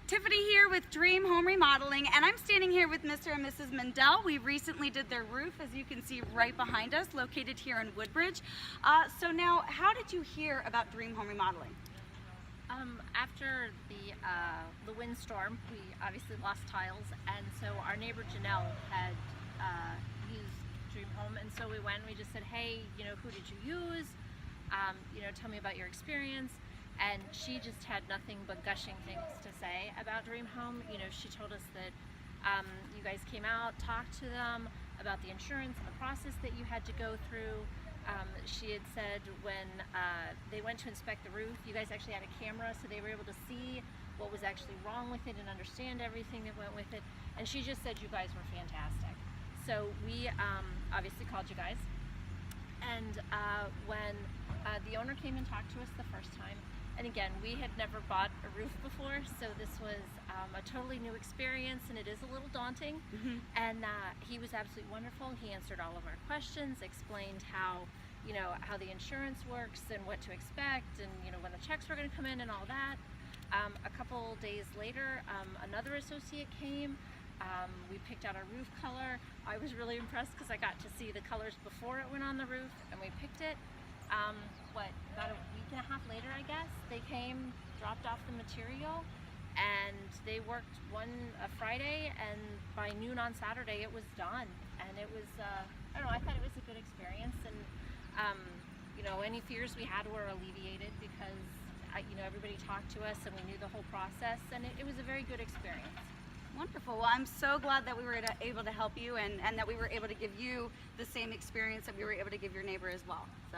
Tiffany here with Dream Home Remodeling, and I'm standing here with Mr. and Mrs. Mendel. We recently did their roof, as you can see right behind us, located here in Woodbridge. So now, how did you hear about Dream Home Remodeling? After the windstorm, we obviously lost tiles, and so our neighbor Janelle had used Dream Home, and so we went and we just said, hey, who did you use? Tell me about your experience. And she just had nothing but gushing things to say about Dream Home. She told us that you guys came out, talked to them about the insurance and the process that you had to go through. She had said when they went to inspect the roof, you guys actually had a camera, so they were able to see what was actually wrong with it and understand everything that went with it. And she just said you guys were fantastic. So we obviously called you guys. And when the owner came and talked to us the first time, and again, we had never bought a roof before, so this was a totally new experience, and it is a little daunting. And he was absolutely wonderful. He answered all of our questions, explained how the insurance works and what to expect, and when the checks were going to come in and all that. A couple days later, another associate came. We picked out our roof color. I was really impressed because I got to see the colors before it went on the roof, and we picked it. About a week and a half later, I guess, they came, dropped off the material, and they worked a Friday, and by noon on Saturday it was done. And it was, I don't know, I thought it was a good experience, and any fears we had were alleviated because everybody talked to us and we knew the whole process, and it was a very good experience. Wonderful. Well, I'm so glad that we were able to help you and that we were able to give you the same experience that we were able to give your neighbor as well. So.